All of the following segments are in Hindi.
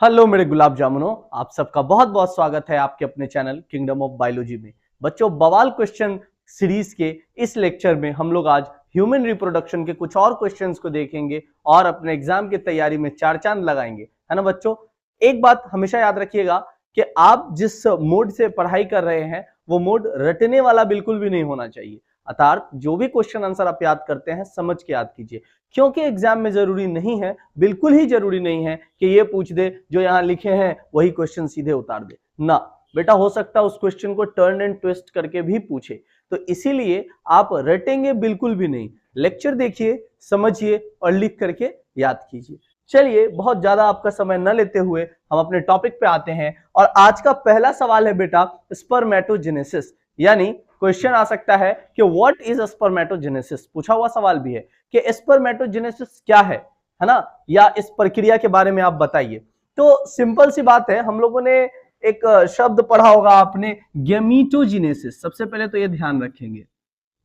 हेलो मेरे गुलाब जामुनों, आप सबका बहुत बहुत स्वागत है आपके अपने चैनल किंगडम ऑफ बायोलॉजी में। बच्चों, बवाल क्वेश्चन सीरीज के इस लेक्चर में हम लोग आज ह्यूमन रिप्रोडक्शन के कुछ और क्वेश्चंस को देखेंगे और अपने एग्जाम की तैयारी में चार चांद लगाएंगे, है ना बच्चों। एक बात हमेशा याद रखिएगा कि आप जिस मोड से पढ़ाई कर रहे हैं वो मोड रटने वाला बिल्कुल भी नहीं होना चाहिए। अर्थात जो भी क्वेश्चन आंसर आप याद करते हैं समझ के याद कीजिए, क्योंकि एग्जाम में जरूरी नहीं है, बिल्कुल ही जरूरी नहीं है कि ये पूछ दे जो यहां लिखे हैं वही क्वेश्चन सीधे उतार दे ना। बेटा हो सकता है उस क्वेश्चन को टर्न एंड ट्विस्ट करके भी पूछे, तो इसीलिए आप रटेंगे बिल्कुल भी नहीं। लेक्चर देखिए, समझिए और लिख करके याद कीजिए। चलिए, बहुत ज्यादा आपका समय न लेते हुए हम अपने टॉपिक पे आते हैं और आज का पहला सवाल है बेटा स्पर्मेटोजेनेसिस। यानी क्वेश्चन आ सकता है कि व्हाट इज स्पर्मेटोजेनेसिस, पूछा हुआ सवाल भी है कि स्पर्मेटोजेनेसिस क्या है ना, या इस प्रक्रिया के बारे में आप बताइए। तो सिंपल सी बात है, हम लोगों ने एक शब्द पढ़ा होगा आपने, गैमीटोजेनेसिस। सबसे पहले तो ये ध्यान रखेंगे,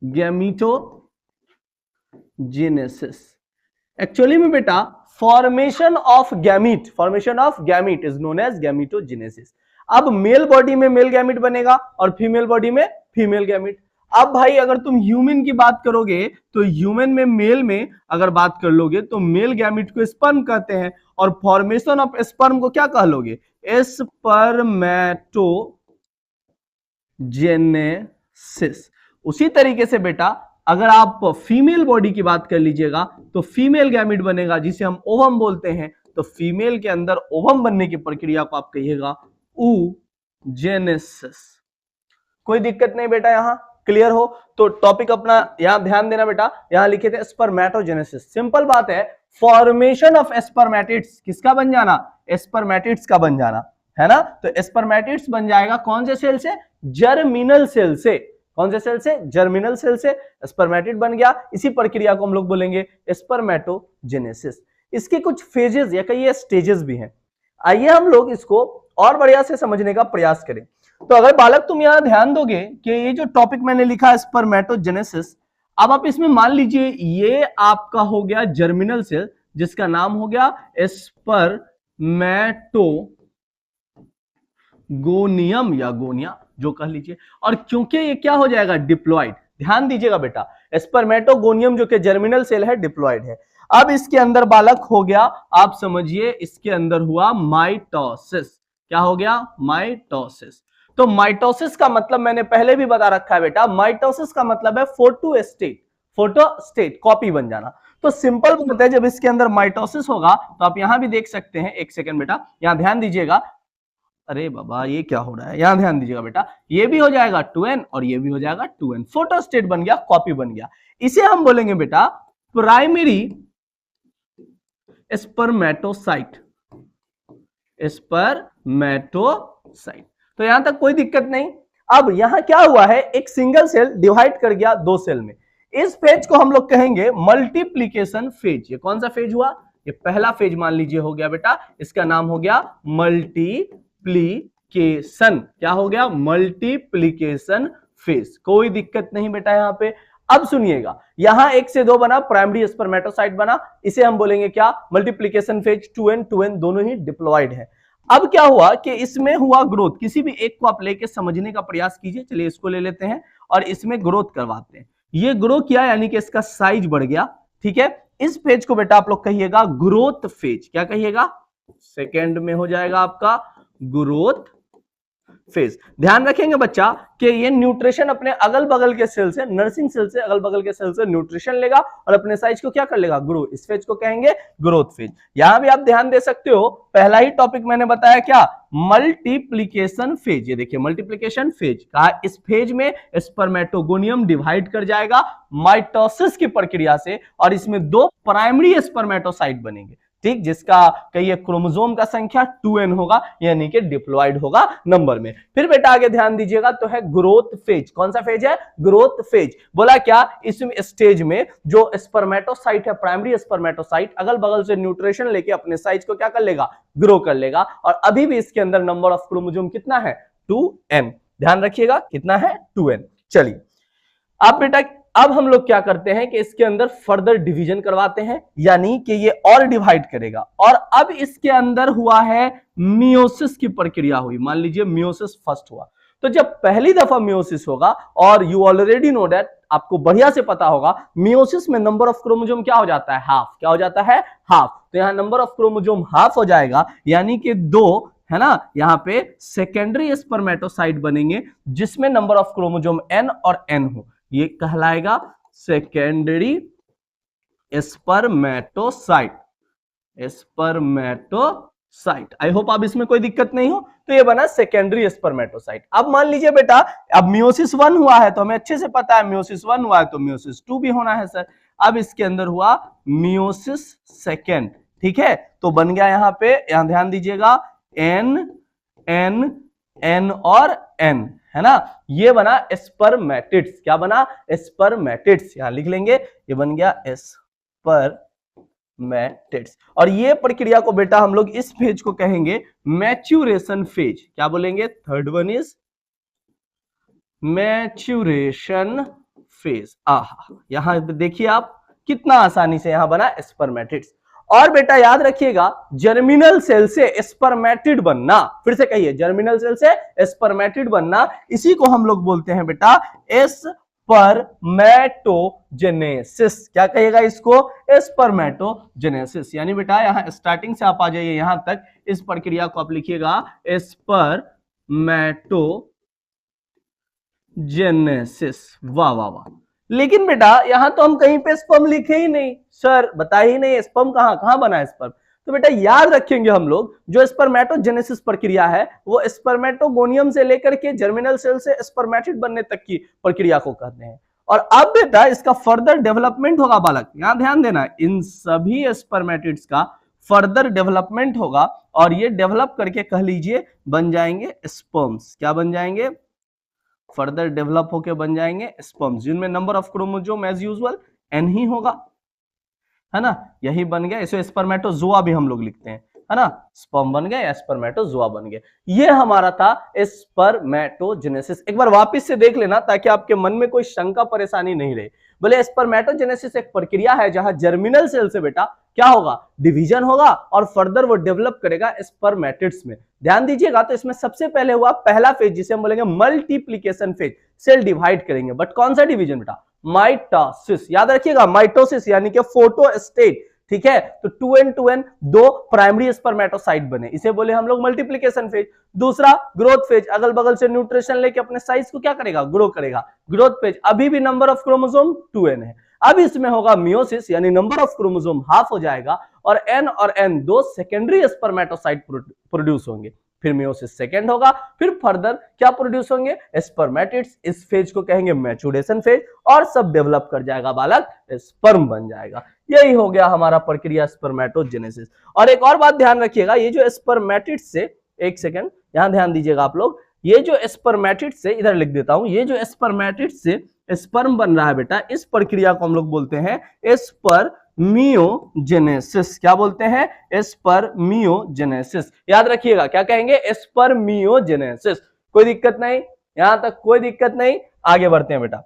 गैमीटोजेनेसिस एक्चुअली में बेटा formation of gamete is known as gametogenesis. अब मेल बॉडी में मेल गैमीट बनेगा और फीमेल बॉडी में फीमेल गैमीट। अब भाई अगर तुम ह्यूमन की बात करोगे तो ह्यूमन में मेल में अगर बात कर लोगे तो मेल गैमीट को स्पर्म कहते हैं और फॉर्मेशन ऑफ स्पर्म को क्या कह लोगे, स्पर्मेटोजेनेसिस। उसी तरीके से बेटा अगर आप फीमेल बॉडी की बात कर लीजिएगा तो फीमेल गैमीट बनेगा जिसे हम ओवम बोलते हैं। तो फीमेल के अंदर ओवम बनने की प्रक्रिया को आप कहिएगा oogenesis। कोई दिक्कत नहीं बेटा, यहां क्लियर हो तो टॉपिक अपना यहां ध्यान देना बेटा। यहां लिखे थे स्पर्मेटोजेनेसिस, सिंपल बात है, फॉर्मेशन ऑफ स्पर्मेटिड्स। किसका बन जाना, स्पर्मेटिड्स का बन जाना, है ना। तो स्पर्मेटिड्स बन जाएगा कौन से सेल से, जर्मिनल सेल से। कौन से सेल से, जर्मिनल सेल से स्पर्मेटिड बन गया। इसी प्रक्रिया को हम लोग बोलेंगे स्पर्मेटोजेनेसिस। इसके कुछ फेजेस या कई स्टेजेस भी हैं, आइए हम लोग इसको और बढ़िया से समझने का प्रयास करें। तो अगर बालक तुम यहां ध्यान दोगे कि ये जो टॉपिक मैंने लिखा है स्पर्मेटोजेनेसिस, अब आप इसमें मान लीजिए ये आपका हो गया जर्मिनल सेल जिसका नाम हो गया स्पर्मेटोगोनियम या गोनिया जो कह लीजिए। और क्योंकि ये क्या हो जाएगा, डिप्लॉइड। ध्यान दीजिएगा बेटा, स्पर्मेटोगोनियम जो कि जर्मिनल सेल है डिप्लॉइड है। अब इसके अंदर बालक हो गया, आप समझिए इसके अंदर हुआ माइटोसिस। क्या हो गया, माइटोसिस। तो माइटोसिस का मतलब मैंने पहले भी बता रखा है बेटा, माइटोसिस का मतलब है फोटोस्टेट, कॉपी बन जाना। तो सिंपल बात है, जब इसके अंदर माइटोसिस होगा तो आप यहां भी देख सकते हैं, एक सेकंड बेटा यहां ध्यान दीजिएगा। अरे बाबा ये क्या हो रहा है, यहां ध्यान दीजिएगा बेटा, ये भी हो जाएगा 2n और ये भी हो जाएगा 2n, फोटोस्टेट बन गया, कॉपी बन गया। इसे हम बोलेंगे बेटा प्राइमरी स्पर्मेटोसाइट। तो यहां तक कोई दिक्कत नहीं। अब यहां क्या हुआ है, एक सिंगल सेल डिवाइड कर गया दो सेल में। इस फेज को हम लोग कहेंगे मल्टीप्लीकेशन फेज। ये कौन सा फेज हुआ, ये पहला फेज मान लीजिए हो गया बेटा, इसका नाम हो गया मल्टीप्लीकेशन। क्या हो गया, मल्टीप्लीकेशन फेज। कोई दिक्कत नहीं बेटा यहां पे। अब सुनिएगा, यहां 1 से 2 बना, प्राइमरी स्पर्मेटोसाइट बना, इसे हम बोलेंगे क्या, मल्टीप्लीकेशन फेज। 2n दोनों ही डिप्लॉइड है। अब क्या हुआ कि इसमें हुआ ग्रोथ, किसी भी एक को आप लेके समझने का प्रयास कीजिए। चलिए इसको ले लेते हैं और इसमें ग्रोथ करवाते हैं। ये ग्रो किया यानी कि इसका साइज बढ़ गया, ठीक है। इस फेज को बेटा आप लोग कहिएगा ग्रोथ फेज। क्या कहिएगा, सेकेंड में हो जाएगा आपका ग्रोथ फेज। ध्यान रखेंगे बच्चा कि ये न्यूट्रिशन अपने अगल बगल के सेल से, नर्सिंग सेल से, अगल बगल के सेल से न्यूट्रिशन लेगा और अपने साइज को क्या कर लेगा, ग्रो। इस फेज को कहेंगे ग्रोथ फेज। यहां भी आप ध्यान दे सकते हो, पहला ही टॉपिक मैंने बताया क्या, मल्टीप्लीकेशन फेज। ये देखिए मल्टीप्लीकेशन फेज कहा, इस फेज में स्पर्मेटोगोनियम डिवाइड कर जाएगा माइटोसिस की प्रक्रिया से और इसमें 2 प्राइमरी स्पर्मेटोसाइट बनेंगे, ठीक, जिसका कहिए क्रोमोसोम का संख्या 2n होगा यानी कि डिप्लॉइड होगा नंबर में। फिर बेटा आगे ध्यान दीजिएगा तो है ग्रोथ फेज। कौन सा फेज है, ग्रोथ फेज। बोला क्या, इस स्टेज में जो स्पर्मेटोसाइट है, प्राइमरी स्पर्मेटोसाइट अगल बगल से न्यूट्रिशन लेके अपने साइज को क्या कर लेगा, ग्रो कर लेगा। और अभी भी इसके अंदर नंबर ऑफ क्रोमोसोम कितना है, 2n। ध्यान रखिएगा कितना है, 2n। चलिए अब बेटा अब हम लोग क्या करते हैं कि इसके अंदर फर्दर डिवीजन करवाते हैं, यानी कि ये और डिवाइड करेगा। और अब इसके अंदर हुआ है मियोसिस की प्रक्रिया हुई, मान लीजिए मियोसिस फर्स्ट हुआ। तो जब पहली दफा मियोसिस होगा, और यू ऑलरेडी नो दैट, आपको बढ़िया से पता होगा, मियोसिस में नंबर ऑफ क्रोमोसोम क्या हो जाता है, हाफ। क्या हो जाता है, हाफ। तो यहां नंबर ऑफ क्रोमोसोम हाफ हो जाएगा, यानी कि 2, है ना, यहां पे सेकेंडरी स्पर्मेटोसाइट बनेंगे जिसमें नंबर ऑफ क्रोमोसोम n और n हो। ये कहलाएगा secondary spermatocyte. Spermatocyte, I hope अब इसमें कोई दिक्कत नहीं हो। तो ये बना सेकेंडरी स्पर्मेटोसाइट। अब मान लीजिए बेटा, अब मियोसिस 1 हुआ है तो हमें अच्छे से पता है मियोसिस 1 हुआ है तो मियोसिस 2 भी होना है सर। अब इसके अंदर हुआ मियोसिस सेकेंड, ठीक है, तो बन गया यहां पे, यहां ध्यान दीजिएगा, n n n और n, है ना, ये बना स्पर्मेटिड्स। क्या बना, स्पर्मेटिड्स, यहां लिख लेंगे, ये बन गया स्पर्मेटिड्स। और ये प्रक्रिया को बेटा हम लोग इस फेज को कहेंगे मैच्यूरेशन फेज। क्या बोलेंगे, third one is maturation phase. आहा, यहां देखिए आप कितना आसानी से यहां बना स्पर्मेटिड्स। और बेटा याद रखिएगा, जर्मिनल सेल से स्पर्मेटिड बनना, फिर से कहिए, जर्मिनल सेल से स्पर्मेटिड बनना, इसी को हम लोग बोलते हैं बेटा स्पर्मेटोजेनेसिस। क्या कहिएगा इसको, स्पर्मेटोजेनेसिस। यानी बेटा यहां स्टार्टिंग से आप आ जाइए यहां तक, इस प्रक्रिया को आप लिखिएगा स्पर्मेटोजेनेसिस। वाह वाह वाह। लेकिन बेटा यहां तो हम कहीं पे स्पर्म लिखे ही नहीं, सर बताया ही नहीं स्पर्म कहां बना है स्पर्म। तो बेटा याद रखेंगे हम लोग, जो स्पर्मेटोजेनेसिस प्रक्रिया है वो स्पर्मेटोगोनियम से लेकर के जर्मिनल सेल से स्पर्मेटिड बनने तक की प्रक्रिया को कहते हैं। और अब बेटा इसका फर्दर डेवलपमेंट होगा बालक, यहां ध्यान देना, इन सभी स्पर्मेटिड्स का फर्दर डेवलपमेंट होगा, और ये डेवलप करके कह लीजिए बन जाएंगे स्पर्म्स। क्या बन जाएंगे, फर्दर डेवलप होके बन जाएंगे स्पर्म्स, जिनमें number of chromosome as usual n ही होगा, है ना, यही बन गया। इसे स्पर्मेटोजोआ भी हम लोग लिखते हैं, है ना, स्पर्म बन गए या स्पर्मेटोजोआ बन गए। ये हमारा था स्पर्मेटोजेनेसिस। एक बार वापस से देख लेना ताकि आपके मन में कोई शंका परेशानी नहीं रहे। बोले स्पर्मेटोजेनेसिस एक प्रक्रिया है जहां जर्मिनल सेल से बेटा क्या होगा, डिवीजन होगा, और फर्दर वो डेवलप करेगा स्पर्मेटिड्स में। ध्यान दीजिएगा, तो इसमें सबसे पहले हुआ पहला फेज जिसे हम बोलेंगे मल्टीप्लीकेशन फेज, सेल डिवाइड करेंगे। बट कौन सा डिवीजन बेटा, माइटोसिस। याद रखिएगा, माइटोसिस यानी कि फोटोस्टेट, ठीक है। तो 2n दो प्राइमरी स्पर्मेटोसाइट बने, इसे बोले हम लोग मल्टीप्लीकेशन फेज। दूसरा ग्रोथ फेज, अगल बगल से न्यूट्रिशन लेके अपने साइज को क्या करेगा, ग्रो करेगा। ग्रोथ फेज, अभी भी नंबर ऑफ क्रोमोसोम 2n है। अब इसमें होगा मियोसिस, यानी नंबर ऑफ क्रोमोसोम हाफ हो जाएगा, और n और n दो सेकेंडरी स्पर्मेटोसाइट प्रोड्यूस होंगे। फिर मियोसिस सेकेंड होगा, फिर फर्दर क्या प्रोड्यूस होंगे, स्पर्मेटिड्स। इस फेज को कहेंगे मैच्योरेशन फेज, और सब डेवलप कर जाएगा बालक, स्पर्म बन जाएगा। यही हो गया हमारा प्रक्रिया स्पर्मेटोजेनेसिस। और एक और बात ध्यान रखिएगा, ये जो स्पर्मेटिड्स से, एक सेकेंड यहां ध्यान दीजिएगा आप लोग, ये जो स्पर्मेटिड्स से, इधर लिख देता हूं, ये जो स्पर्मेटिड्स से स्पर्म बन रहा है बेटा, इस प्रक्रिया को हम लोग बोलते हैं स्पर्मियोजेनेसिस। क्या बोलते हैं, स्पर्मियोजेनेसिस। याद रखिएगा, क्या कहेंगे, स्पर्मियोजेनेसिस। कोई दिक्कत नहीं, यहां तक कोई दिक्कत नहीं, आगे बढ़ते हैं बेटा।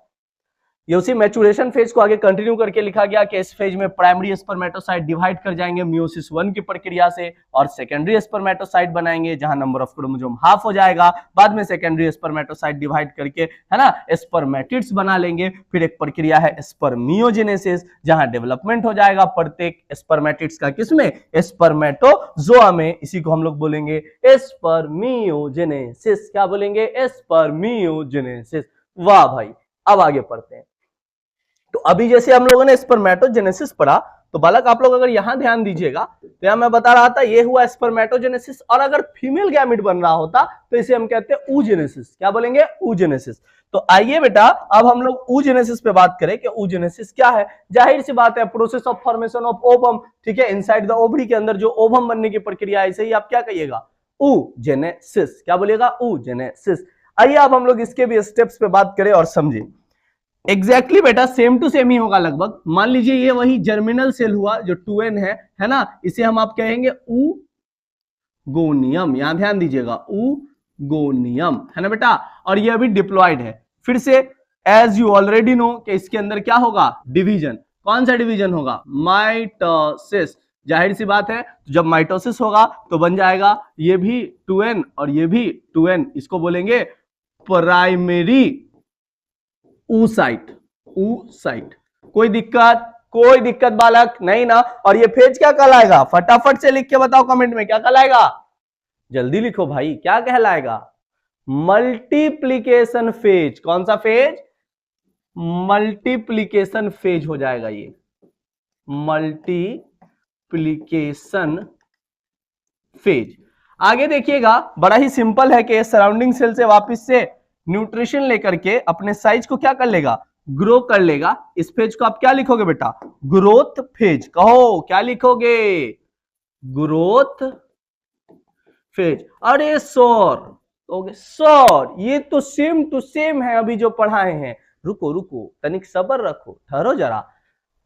ये उसी मैच्योरेशन फेज को आगे कंटिन्यू करके लिखा गया कि इस फेज में प्राइमरी स्पर्मेटोसाइट डिवाइड कर जाएंगे मियोसिस 1 की प्रक्रिया से, और सेकेंडरी स्पर्मेटोसाइट बनाएंगे जहां नंबर ऑफ क्रोमोसोम हाफ हो जाएगा। बाद में सेकेंडरी स्पर्मेटोसाइट डिवाइड करके, है ना, स्पर्मेटिड्स बना लेंगे। फिर एक प्रक्रिया है स्पर्मियोजेनेसिस, जहां डेवलपमेंट हो जाएगा प्रत्येक स्पर्मेटिड्स का, किसमें, स्पर्मेटोजोआ में। इसी को हम लोग बोलेंगे स्पर्मियोजेनेसिस। क्या बोलेंगे, स्पर्मियोजेनेसिस। वाह भाई, अब आगे पढ़ते हैं। तो अभी जैसे हम लोगों ने स्पर्मेटोजेनेसिस पढ़ा, तो बालक आप लोग अगर यहां ध्यान दीजिएगा, तो यहां मैं बता रहा था ये हुआ स्पर्मेटोजेनेसिस, और अगर फीमेल गैमेट बन रहा होता तो इसे हम कहते हैं oogenesis। क्या बोलेंगे, oogenesis। तो आइए बेटा अब हम लोग oogenesis पे बात करें कि oogenesis क्या है। जाहिर सी बात है, process of formation of ovum, ठीक है, इनसाइड द ओवरी के अंदर जो ओवम बनने की प्रक्रिया, इसे ही आप क्या कहिएगा, oogenesis। क्या बोलिएगा, oogenesis। आइए अब हम लोग इसके भी स्टेप्स पे बात करें और समझें। एग्जैक्टली बेटा सेम टू सेम ही होगा लगभग। मान लीजिए ये वही जर्मिनल सेल हुआ जो 2n है ना, इसे हम आप कहेंगे oogoनियम। यहां ध्यान दीजिएगा, oogoनियम, है ना बेटा। और ये अभी डिप्लॉयड है। फिर से एज यू ऑलरेडी नो कि इसके अंदर क्या होगा, डिवीजन। कौन सा डिवीजन होगा, माइटोसिस। जाहिर सी बात है, जब माइटोसिस होगा तो बन जाएगा ये भी 2n और ये भी 2n, इसको बोलेंगे प्राइमरी oocyte। oocyte कोई दिक्कत, कोई दिक्कत बालक नहीं ना। और ये फेज क्या कहलाएगा, फटाफट से लिख के बताओ कमेंट में, क्या कहलाएगा, जल्दी लिखो भाई, क्या कहलाएगा, मल्टीप्लीकेशन फेज। कौन सा फेज, मल्टीप्लीकेशन फेज हो जाएगा ये, मल्टीप्लीकेशन फेज। आगे देखिएगा, बड़ा ही सिंपल है कि सराउंडिंग सेल से वापस से न्यूट्रिशन लेकर के अपने साइज को क्या कर लेगा, ग्रो कर लेगा। इस फेज को आप क्या लिखोगे बेटा, ग्रोथ फेज। कहो क्या लिखोगे, ग्रोथ फेज। अरे सर सर ये तो सेम टू सेम है अभी जो पढ़ाए हैं। रुको रुको, तनिक सब्र रखो, ठहरो जरा।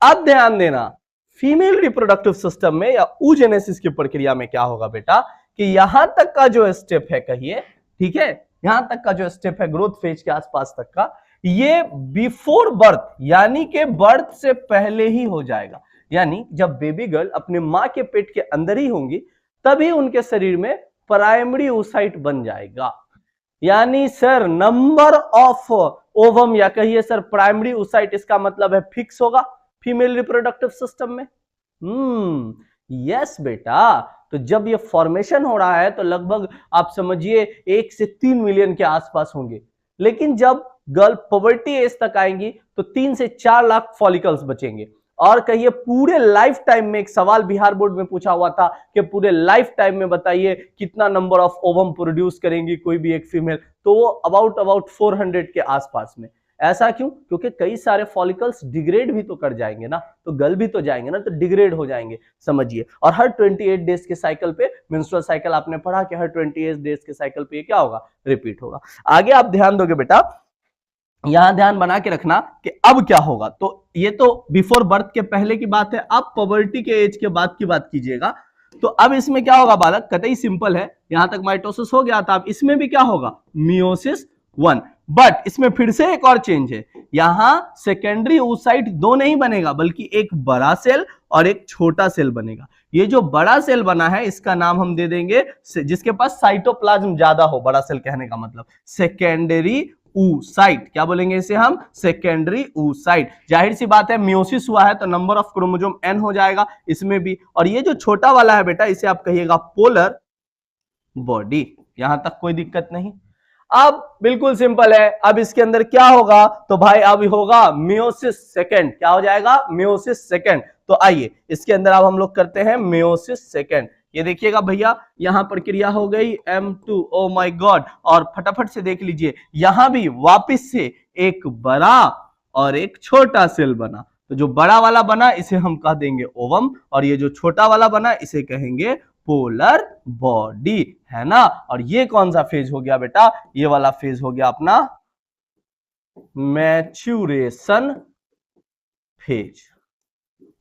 अब ध्यान देना, फीमेल रिप्रोडक्टिव सिस्टम में या oogenesis की प्रक्रिया में क्या होगा बेटा, कि यहां तक का जो स्टेप है, कहिए ठीक है, यहां तक का जो स्टेप है ग्रोथ फेज के आसपास तक का, ये बिफोर बर्थ यानी कि बर्थ से पहले ही हो जाएगा। यानी जब बेबी गर्ल अपने मां के पेट के अंदर ही होंगी तभी उनके शरीर में प्राइमरी oocyte बन जाएगा। यानी सर नंबर ऑफ ओवम या कहिए सर प्राइमरी oocyte, इसका मतलब है फिक्स होगा फीमेल रिप्रोडक्टिव सिस्टम में। यस बेटा, तो जब ये फॉर्मेशन हो रहा है तो लगभग आप समझिए 1 से 3 मिलियन के आसपास होंगे। लेकिन जब गर्ल पवर्टी एज तक आएंगी तो 3 से 4 लाख फॉलिकल्स बचेंगे। और कहिए पूरे लाइफ टाइम में, एक सवाल बिहार बोर्ड में पूछा हुआ था कि पूरे लाइफ टाइम में बताइए कितना नंबर ऑफ ओवम प्रोड्यूस करेंगी कोई भी एक फीमेल, तो वो अबाउट 400 के आसपास में। ऐसा क्यों, क्योंकि कई सारे फॉलिकल्स डिग्रेड भी तो कर जाएंगे ना, तो गल भी तो जाएंगे ना, तो डिग्रेड हो जाएंगे, समझिए। और हर 28 डेज के साइकिल पे, मेंस्ट्रुअल साइकिल आपने पढ़ा कि हर 28 डेज के साइकिल पे क्या होगा, रिपीट होगा। आगे आप ध्यान दोगे बेटा, यहां ध्यान बना के रखना कि अब क्या होगा। तो ये तो बिफोर बर्थ के पहले की बात है, अब पवर्टी के एज के बाद की बात कीजिएगा। तो अब इसमें क्या होगा बालक, कतई सिंपल है, यहां तक माइटोसिस हो गया था, अब इसमें भी क्या होगा, मियोसिस 1। बट इसमें फिर से एक और चेंज है, यहां सेकेंडरी oocyte 2 नहीं बनेगा, बल्कि एक बड़ा सेल और एक छोटा सेल बनेगा। ये जो बड़ा सेल बना है इसका नाम हम दे देंगे, जिसके पास साइटोप्लाज्म ज्यादा हो, बड़ा सेल कहने का मतलब सेकेंडरी oocyte। क्या बोलेंगे इसे हम, सेकेंडरी oocyte। जाहिर सी बात है मियोसिस हुआ है तो नंबर ऑफ क्रोमोसोम n हो जाएगा इसमें भी। और ये जो छोटा वाला है बेटा, इसे आप कहिएगा पोलर बॉडी। यहां तक कोई दिक्कत नहीं। अब बिल्कुल सिंपल है, अब इसके अंदर क्या होगा, तो भाई अब होगा मियोसिस सेकेंड। क्या हो जाएगा, मियोसिस सेकेंड। तो आइए इसके अंदर अब हम लोग करते हैं मियोसिस सेकेंड। ये देखिएगा भैया, यहां प्रक्रिया हो गई M2, ओ माय गॉड। और फटाफट से देख लीजिए, यहां भी वापस से एक बड़ा और एक छोटा सेल बना। तो जो बड़ा वाला बना इसे हम कह देंगे ओवम, और ये जो छोटा वाला बना इसे कहेंगे पोलर बॉडी, है ना। और ये कौन सा फेज हो गया बेटा, ये वाला फेज हो गया अपना मैच्यूरेशन फेज।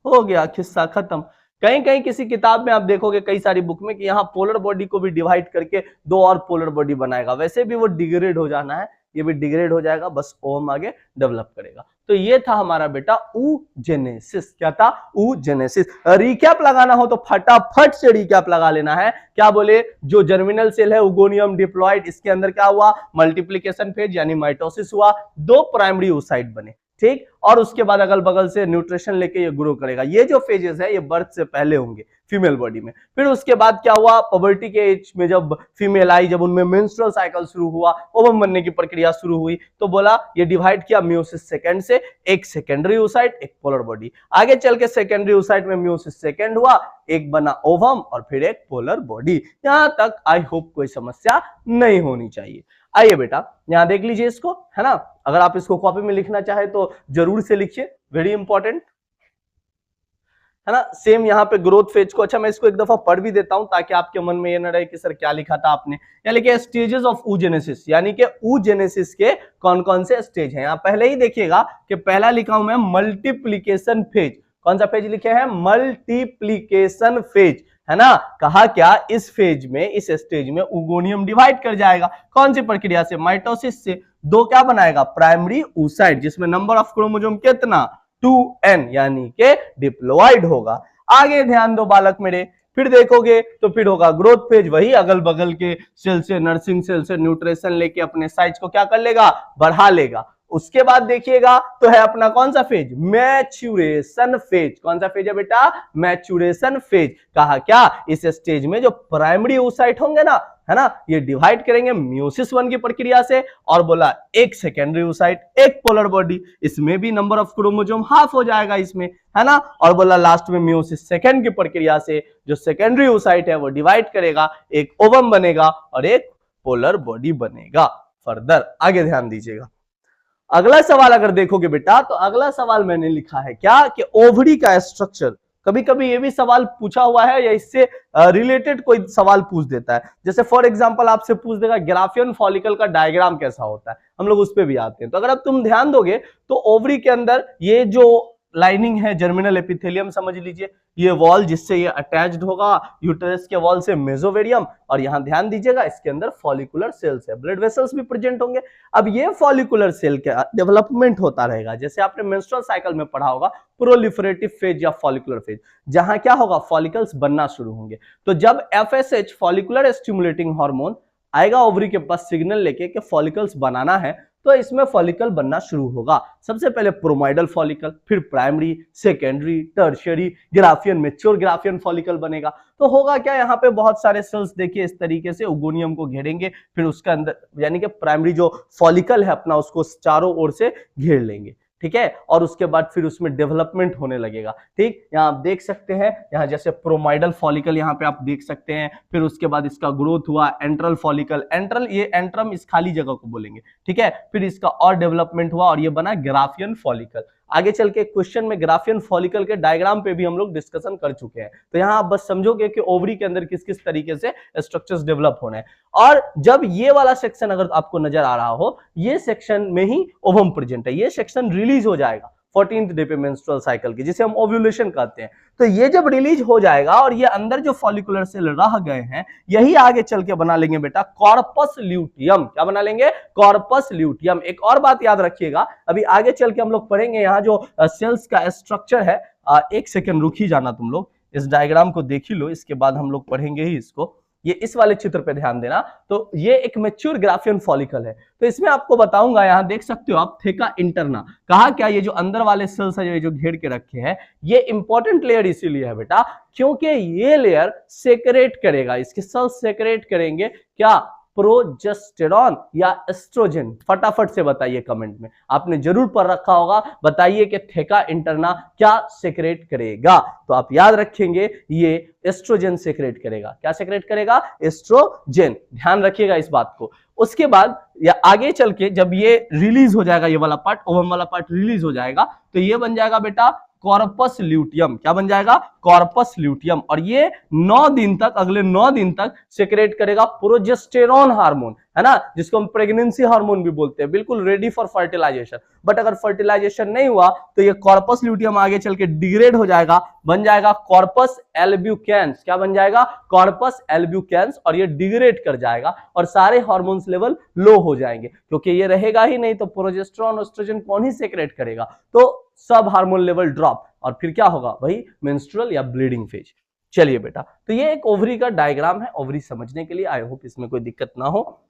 हो गया, किस्सा खत्म। कहीं कहीं किसी किताब में आप देखोगे कई सारी बुक में कि यहाँ पोलर बॉडी को भी डिवाइड करके 2 और पोलर बॉडी बनाएगा, वैसे भी वो डिग्रेड हो जाना है, ये भी डिग्रेड हो जाएगा, बस ओम आगे डेवलप करेगा। तो ये था हमारा बेटा oogenesis। क्या था, oogenesis। रिकैप लगाना हो तो फटाफट से रिकैप लगा लेना है। क्या बोले, जो जर्मिनल सेल है ओगोनियम डिप्लॉइड, इसके अंदर क्या हुआ, मल्टीप्लीकेशन फेज यानी माइटोसिस हुआ, 2 प्राइमरी oocyte बने, ठीक। और उसके बाद अगल बगल से न्यूट्रिशन लेके ये ग्रो करेगा। ये जो फेजेस है ये बर्थ से पहले होंगे फीमेल बॉडी में। फिर उसके बाद क्या हुआ, पवर्टी के एज में जब फीमेल आई, जब उनमें मेंस्ट्रुअल साइकिल शुरू हुआ, ओवम बनने की प्रक्रिया शुरू हुई, तो बोला ये डिवाइड किया मियोसिस सेकेंड से, एक सेकेंडरी oocyte एक पोलर बॉडी। आगे चल के सेकेंडरी oocyte में मियोसिस सेकेंड हुआ, एक बना ओवम और फिर एक पोलर बॉडी। यहां तक आई होप कोई समस्या नहीं होनी चाहिए। आइए बेटा यहां देख लीजिए इसको, है ना। अगर आप इसको कॉपी में लिखना चाहे तो जरूर से लिखिए, वेरी इंपॉर्टेंट, है ना। सेम यहाँ पे ग्रोथ फेज को, अच्छा मैं इसको एक दफा पढ़ भी देता हूं ताकि आपके मन में ये न रहे कि सर क्या लिखा था आपने। यहाँ लिखे स्टेजेस ऑफ oogenesis, यानी कि oogenesis के कौन कौन से स्टेज हैं। यहाँ पहले ही देखिएगा कि पहला लिखा हूं मैं मल्टीप्लीकेशन फेज। कौन सा फेज लिखे हैं, मल्टीप्लीकेशन फेज, है ना। कहा क्या, इस फेज में, इस स्टेज में ओगोनियम डिवाइड कर जाएगा। कौन सी प्रक्रिया से, माइटोसिस से। दो क्या बनाएगा, प्राइमरी oocyte, जिसमें नंबर ऑफ क्रोमोसोम कितना, 2n, यानी के डिप्लॉइड होगा। आगे ध्यान दो बालक मेरे, फिर देखोगे तो फिर होगा ग्रोथ फेज, वही अगल बगल के सेल से, नर्सिंग सेल से न्यूट्रिशन लेके अपने साइज को क्या कर लेगा, बढ़ा लेगा। उसके बाद देखिएगा तो है अपना कौन सा फेज, मैच्यूरेशन फेज। कौन सा फेज है बेटा, मैच्यूरेशन फेज। कहा क्या, इस स्टेज में जो प्राइमरी oocyte होंगे ना, है ना, ये डिवाइड करेंगे मियोसिस 1 की प्रक्रिया से, और बोला एक सेकेंडरी oocyte, एक पोलर बॉडी, इसमें भी नंबर ऑफ क्रोमोसोम हाफ हो जाएगा इसमें, है ना, और बोला लास्ट में मियोसिस 2 की प्रक्रिया से जो सेकेंडरी oocyte है वो डिवाइड करेगा, एक ओवम बनेगा और एक पोलर बॉडी बनेगा। फर्दर आगे ध्यान दीजिएगा, अगला सवाल अगर देखोगे बेटा, तो अगला सवाल मैंने लिखा है क्या, कि ओवरी का स्ट्रक्चर। कभी कभी ये भी सवाल पूछा हुआ है या इससे रिलेटेड कोई सवाल पूछ देता है, जैसे फॉर एग्जांपल आपसे पूछ देगा ग्राफियन फॉलिकल का डायग्राम कैसा होता है, हम लोग उस पर भी आते हैं। तो अगर अब तुम ध्यान दोगे तो ओवरी के अंदर ये जो लाइनिंग है जर्मिनल एपिथेलियम समझ लीजिए, ये वॉल जिससे ये अटैच्ड होगा यूटेरस के वॉल से मेसोवेरियम, और यहां ध्यान दीजिएगा इसके अंदर फॉलिकुलर सेल्स है, ब्लड वेसल्स भी प्रेजेंट होंगे। अब ये फॉलिकुलर सेल का डेवलपमेंट होता रहेगा, जैसे आपने मेंस्ट्रुअल साइकिल में पढ़ा होगा, प्रोलिफरेटिव फेज या फॉलिकुलर फेज, जहां क्या होगा, फॉलिकल्स बनना शुरू होंगे। तो जब एफएसएच फॉलिकुलर स्टिमुलेटिंग हार्मोन आएगा ओवरी के पास सिग्नल लेके कि फॉलिकल्स बनाना है, तो इसमें फॉलिकल बनना शुरू होगा। सबसे पहले प्रोमाइडल फॉलिकल, फिर primary, secondary, tertiary, Graafian, mature Graafian follicle बनेगा। तो होगा क्या, यहाँ पे बहुत सारे सेल्स देखिए इस तरीके से ओगोनियम को घेरेंगे, फिर उसके अंदर यानी कि प्राइमरी जो फॉलिकल है अपना उसको चारों ओर से घेर लेंगे, ठीक है, और उसके बाद फिर उसमें डेवलपमेंट होने लगेगा। ठीक, यहाँ आप देख सकते हैं, यहाँ जैसे प्रोमाइडल फॉलिकल यहाँ पे आप देख सकते हैं, फिर उसके बाद इसका ग्रोथ हुआ, एंट्रल फॉलिकल, एंट्रल ये एंट्रम इस खाली जगह को बोलेंगे, ठीक है, फिर इसका और डेवलपमेंट हुआ और ये बना ग्राफियन फॉलिकल। आगे चल के क्वेश्चन में ग्राफियन फॉलिकल के डायग्राम पे भी हम लोग डिस्कशन कर चुके हैं, तो यहाँ आप बस समझोगे कि ओवरी के अंदर किस किस तरीके से स्ट्रक्चर्स डेवलप होने हैं। और जब ये वाला सेक्शन अगर आपको नजर आ रहा हो, ये सेक्शन में ही ओवम प्रेजेंट है, ये सेक्शन रिलीज हो जाएगा 14th डे पे मेंस्ट्रुअल साइकिल की, जिसे हम ओव्यूलेशन कहते हैं। तो ये जब रिलीज हो जाएगा और ये अंदर जो फॉलिकुलर सेल रह गए हैं, यही आगे चल के बना लेंगे बेटा कॉर्पस ल्यूटियम। क्या बना लेंगे, कॉर्पस ल्यूटियम। एक और बात याद रखिएगा, अभी आगे चल के हम लोग पढ़ेंगे यहाँ जो सेल्स का स्ट्रक्चर है, एक सेकेंड रुक ही जाना तुम लोग, इस डायग्राम को देख ही लो, इसके बाद हम लोग पढ़ेंगे ही इसको। ये इस वाले चित्र पे ध्यान देना, तो ये एक मैच्योर ग्राफियन फॉलिकल है। तो इसमें आपको बताऊंगा, यहां देख सकते हो आप थेका इंटरना। कहा क्या, ये जो अंदर वाले सेल्स है जो घेर के रखे हैं, ये इंपॉर्टेंट लेयर इसीलिए है बेटा क्योंकि ये लेयर सेक्रेट करेगा, इसके सेल्स सेक्रेट करेंगे क्या, प्रोजेस्टेरॉन या एस्ट्रोजन। फटाफट से बताइए कमेंट में, आपने जरूर पढ़ रखा होगा, बताइए कि थेका इंटरना क्या सेक्रेट करेगा। तो आप याद रखेंगे ये एस्ट्रोजन सेक्रेट करेगा। क्या सेक्रेट करेगा, एस्ट्रोजन, ध्यान रखिएगा इस बात को। उसके बाद या आगे चल के जब ये रिलीज हो जाएगा, ये वाला पार्ट, ओवम वाला पार्ट रिलीज हो जाएगा, तो ये बन जाएगा बेटा कॉर्पस ल्यूटियम। क्या बन जाएगा, कॉर्पस ल्यूटियम। और ये 9 दिन तक, अगले 9 दिन तक सेक्रेट करेगा प्रोजेस्टेरॉन हार्मोन, है ना, जिसको हम प्रेगनेंसी हार्मोन भी बोलते हैं, बिल्कुल रेडी फॉर फर्टिलाइजेशन। बट अगर फर्टिलाइजेशन नहीं हुआ तो ये कॉर्पस ल्यूटियम आगे चल के डिग्रेड हो जाएगा, बन जाएगा कॉर्पस एल्ब्यूकेंस। क्या बन जाएगा, कॉर्पस एल्ब्यूकेंस, और ये डिग्रेड कर जाएगा और सारे हार्मोन्स लेवल लो हो जाएंगे, क्योंकि ये रहेगा ही नहीं तो प्रोजेस्टेरॉन एस्ट्रोजन कौन ही सेक्रेट करेगा, तो सब हार्मोन लेवल ड्रॉप, और फिर क्या होगा भाई, मेंस्ट्रुअल या ब्लीडिंग फेज। चलिए बेटा, तो ये एक ओवरी का डायग्राम है, ओवरी समझने के लिए, आई होप इसमें कोई दिक्कत ना हो।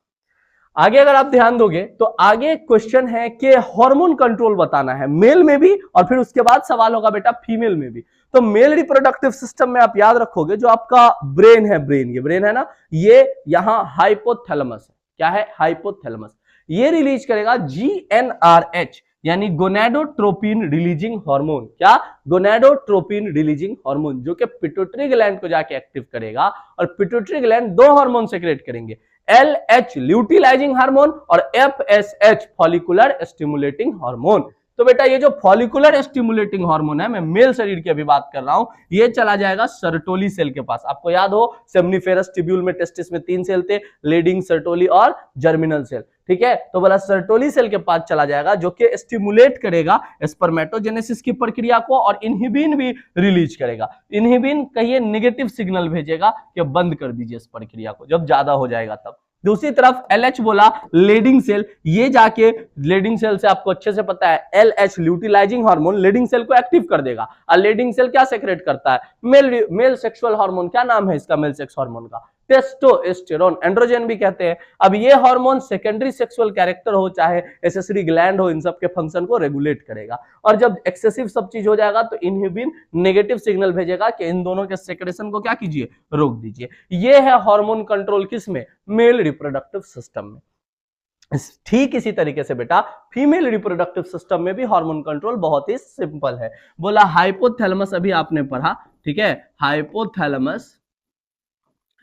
आगे अगर आप ध्यान दोगे तो आगे क्वेश्चन है कि हार्मोन कंट्रोल बताना है मेल में भी, और फिर उसके बाद सवाल होगा बेटा फीमेल में भी। तो मेल रिप्रोडक्टिव सिस्टम में आप याद रखोगे जो आपका ब्रेन है, ये ब्रेन है ना, ये यहां हाइपोथैलेमस है। क्या है, हाइपोथैलेमस। ये रिलीज करेगा GnRH यानी गोनेडोट्रोपिन रिलीजिंग हार्मोन। क्या, गोनेडोट्रोपिन रिलीजिंग हार्मोन, जो कि पिट्यूटरी ग्लैंड को जाके एक्टिव करेगा, और पिट्यूटरी ग्लैंड 2 हार्मोन सेक्रेट करेंगे, LH ल्यूटिलाइजिंग हार्मोन और FSH फॉलिकुलर स्टिमुलेटिंग हार्मोन। तो बेटा ये जो फॉलिकुलर स्टिमुलेटिंग हार्मोन है, मैं मेल शरीर की अभी बात कर रहा हूं, ये चला जाएगा सर्टोली सेल के पास। आपको याद हो सेमनीफेरस ट्यूब्यूल में टेस्टिस में 3 सेल थे, लीडिंग, सर्टोली और जर्मिनल सेल, ठीक है। तो बोला सर्टोली सेल के पास चला जाएगा, जो कि स्टिमुलेट करेगा स्पर्मेटोजेनेसिस की प्रक्रिया को, और इनहिबिन भी रिलीज करेगा। इनहिबिन कहिए नेगेटिव सिग्नल भेजेगा कि बंद कर दीजिए इस प्रक्रिया को, जब ज्यादा हो जाएगा तब। दूसरी तरफ LH बोला लीडिंग सेल, ये जाके लीडिंग सेल से आपको अच्छे से पता है LH ल्यूटिलाइजिंग हार्मोन लीडिंग सेल को एक्टिव कर देगा। और लीडिंग सेल क्या सेक्रेट करता है? Male sexual hormone. क्या नाम है इसका मेल सेक्स हार्मोन का? टेस्टोस्टेरोन, एंड्रोजन भी कहते हैं। अब ये हार्मोन सेकेंडरी सेक्सुअल कैरेक्टर हो चाहे एसेसरी ग्लैंड हो, इन सब के फंक्शन को रेगुलेट करेगा। और जब एक्सेसिव सब चीज हो जाएगा तो इनहिबिन नेगेटिव सिग्नल भेजेगा कि इन दोनों के सेक्रेशन को क्या कीजिए, रोक दीजिए। ये है हार्मोन कंट्रोल किसमें? मेल रिप्रोडक्टिव सिस्टम में। ठीक इसी तरीके से बेटा फीमेल रिप्रोडक्टिव सिस्टम में भी हार्मोन कंट्रोल बहुत ही सिंपल है। बोला हाइपोथैलेमस, अभी आपने पढ़ा, ठीक है, हाइपोथैलेमस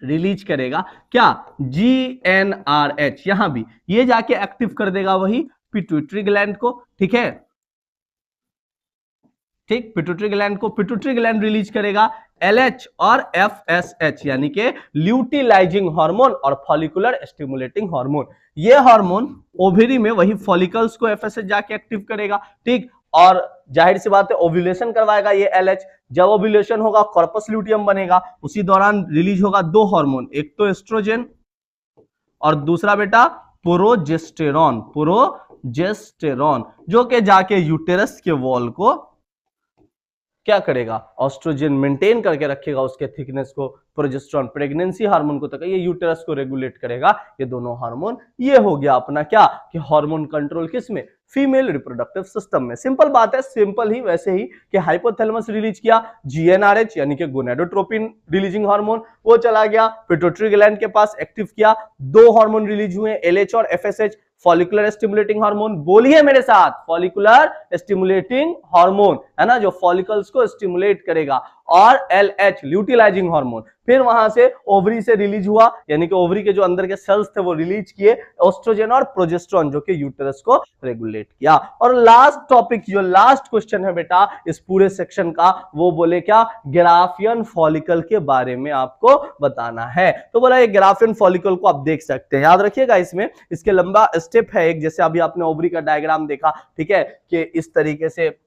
रिलीज करेगा क्या? GnRH। यहां भी ये जाके एक्टिव कर देगा वही पिट्यूटरी ग्लैंड को, ठीक है, ठीक, पिट्यूटरी ग्लैंड को, पिट्यूटरी ग्लैंड रिलीज करेगा LH और FSH यानी कि ल्यूटिलाइजिंग हार्मोन और फॉलिकुलर स्टिमुलेटिंग हार्मोन। ये हार्मोन ओवरी में वही फॉलिकल्स को FSH जाके एक्टिव करेगा, ठीक, और जाहिर सी बात है ओव्यूलेशन करवाएगा ये LH। जब ओव्यूलेशन होगा कॉर्पस ल्यूटियम बनेगा, उसी दौरान रिलीज होगा दो हार्मोन, एक तो एस्ट्रोजन और दूसरा बेटा प्रोजेस्टेरॉन, प्रोजेस्टेरॉन, जो कि जाके यूटेरस के वॉल को क्या करेगा? ऑस्ट्रोजन मेंटेन करके रखेगा उसके थिकनेस को, प्रोजेस्टेरॉन प्रेगनेंसी हार्मोन को, तक ये यूटेरस को रेगुलेट करेगा। ये दोनों हार्मोन, ये हो गया अपना क्या कि हार्मोन कंट्रोल किसमें? फीमेल रिप्रोडक्टिव सिस्टम में। सिंपल बात है, सिंपल ही वैसे ही कि हाइपोथैलेमस रिलीज किया GnRH यानी कि गोनेडोट्रोपिन रिलीजिंग हार्मोन, वो चला गया पिट्यूटरी ग्लैंड के पास, एक्टिव किया, दो हार्मोन रिलीज हुए LH और FSH, फॉलिकुलर स्टिमुलेटिंग हार्मोन। बोलिए मेरे साथ, फॉलिकुलर स्टिमुलेटिंग हार्मोन है ना, जो फॉलिकल्स को स्टिमुलेट करेगा, और LH ल्यूटिलाइजिंग हार्मोन। फिर वहां से ओवरी से रिलीज हुआ, यानी कि ओवरी के जो अंदर के सेल्स थे वो रिलीज किए एस्ट्रोजन और प्रोजेस्टेरॉन, जो कि यूटेरस को रेगुलेट किया। और लास्ट टॉपिक, जो लास्ट क्वेश्चन है बेटा इस पूरे सेक्शन का, वो बोले क्या? ग्राफियन फॉलिकल के बारे में आपको बताना है। तो बोला ये ग्राफियन फॉलिकल को आप देख सकते हैं, याद रखिएगा इसमें इसके लंबा स्टेप है एक, जैसे अभी आपने ओवरी का डायग्राम देखा, ठीक है, कि इस तरीके से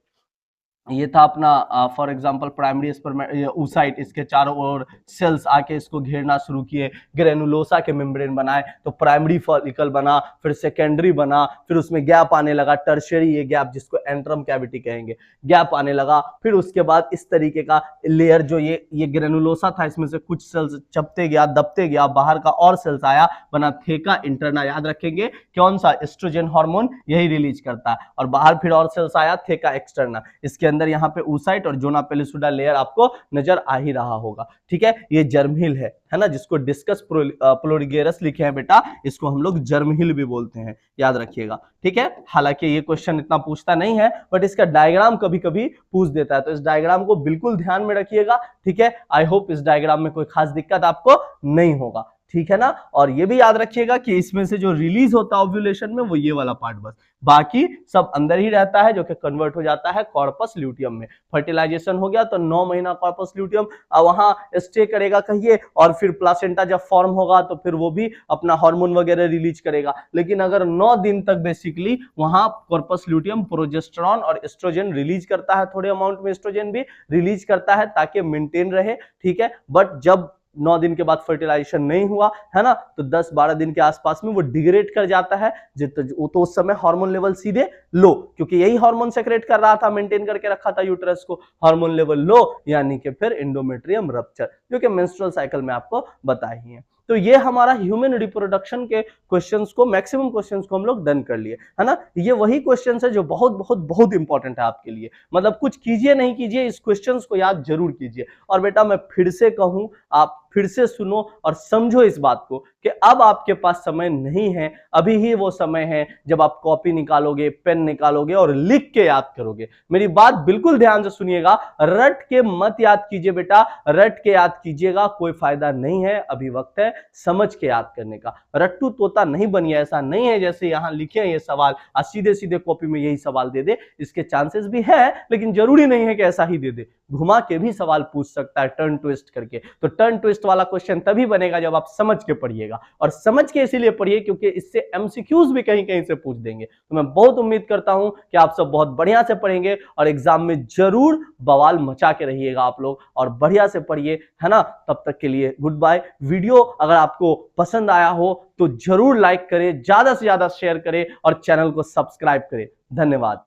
ये था अपना फॉर एग्जांपल प्राइमरी oocyte, इसके चारों ओर सेल्स आके इसको घेरना शुरू किए, ग्रेनुलोसा के मेम्ब्रेन बनाए, तो प्राइमरी फॉलिकल बना, फिर सेकेंडरी बना, फिर उसमें गैप आने लगा, टर्शियरी ये गैप जिसको एंट्रम कैविटी कहेंगे, गैप आने लगा। फिर उसके बाद इस तरीके का लेयर, जो ये ग्रेनुलोसा था, इसमें से कुछ सेल्स चपते गया, दबते गया, बाहर का और सेल्स आया, बना थेका इंटरना। याद रखेंगे कौन सा? एस्ट्रोजन हार्मोन यही रिलीज करता है, और बाहर फिर और सेल्स आया थेका एक्सटर्ना। इसके अंदर यहाँ पे oocyte और जोना पेलिसुडा लेयर आपको नजर आ ही रहा होगा, ठीक है। ये जर्म हिल है ना, जिसको डिस्कस प्लोरिगेरस लिखे हैं बेटा, इसको हम लोग जर्म हिल भी बोलते हैं, याद रखिएगा, ठीक है। हालांकि ये क्वेश्चन इतना पूछता नहीं है, बट इसका डायग्राम कभी कभी पूछ देता है, तो इस डायग्राम को बिल्कुल ध्यान में रखिएगा, ठीक है। आई होप इस डायग्राम में कोई खास दिक्कत आपको नहीं होगा, ठीक है ना। और ये भी याद रखिएगा कि इसमें से जो रिलीज होता है ओव्यूलेशन में, वो ये वाला पार्ट बस, बाकी सब अंदर ही रहता है, जो कि कन्वर्ट हो जाता है कॉर्पस ल्यूटियम में। फर्टिलाइजेशन हो गया तो 9 महीना कॉर्पस ल्यूटियम वहां स्टे करेगा कहिए, और फिर प्लासेंटा जब फॉर्म होगा तो फिर वो भी अपना हार्मोन वगैरह रिलीज करेगा। लेकिन अगर 9 दिन तक बेसिकली वहां कॉर्पस ल्यूटियम प्रोजेस्टेरॉन और एस्ट्रोजन रिलीज करता है, थोड़े अमाउंट में एस्ट्रोजन भी रिलीज करता है ताकि मेंटेन रहे, ठीक है। बट जब 9 दिन के बाद फर्टिलाइजेशन नहीं हुआ है ना, तो 10-12 दिन के आसपास में वो डिग्रेड कर जाता है, तो उस समय हार्मोन लेवल सीधे लो, क्योंकि यही हार्मोन सेक्रेट कर रहा था, मेंटेन करके रखा था यूटेरस को, हार्मोन लेवल लो, यानी कि फिर एंडोमेट्रियम रप्चर, जो कि मेंस्ट्रुअल साइकिल में आपको बता ही है। तो ये हमारा ह्यूमन रिप्रोडक्शन के क्वेश्चंस को, मैक्सिमम क्वेश्चंस को हम लोग डन कर लिए, है ना। ये वही क्वेश्चंस है जो बहुत बहुत बहुत इंपॉर्टेंट है आपके लिए, मतलब कुछ कीजिए नहीं कीजिए, इस क्वेश्चंस को याद जरूर कीजिए। और बेटा मैं फिर से कहूं, आप फिर से सुनो और समझो इस बात को कि अब आपके पास समय नहीं है, अभी ही वो समय है जब आप कॉपी निकालोगे, पेन निकालोगे और लिख के याद करोगे। मेरी बात बिल्कुल ध्यान से सुनिएगा, रट के मत याद कीजिए बेटा, रट के याद कीजिएगा कोई फायदा नहीं है, अभी वक्त है समझ के याद करने का। रट्टू तोता नहीं बनिए, ऐसा नहीं है जैसे यहां लिखे हैं ये सवाल आज सीधे सीधे कॉपी में यही सवाल दे दे, इसके चांसेस भी है, लेकिन जरूरी नहीं है कि ऐसा ही दे दे, घुमा के भी सवाल पूछ सकता है, टर्न ट्विस्ट करके। तो टर्न ट्विस्ट वाला क्वेश्चन तभी बनेगा जब आप समझ के पढ़िएगा, और समझ के इसीलिए पढ़िए क्योंकि इससे एमसीक्यूज भी कहीं कहीं से पूछ देंगे। तो मैं बहुत उम्मीद करता हूं कि आप सब बहुत बढ़िया से पढ़ेंगे और एग्जाम में जरूर बवाल मचा के रहिएगा आप लोग, और बढ़िया से पढ़िए, है ना। तब तक के लिए गुड बाय। वीडियो अगर आपको पसंद आया हो तो जरूर लाइक करें, ज्यादा से ज्यादा शेयर करें और चैनल को सब्सक्राइब करें। धन्यवाद।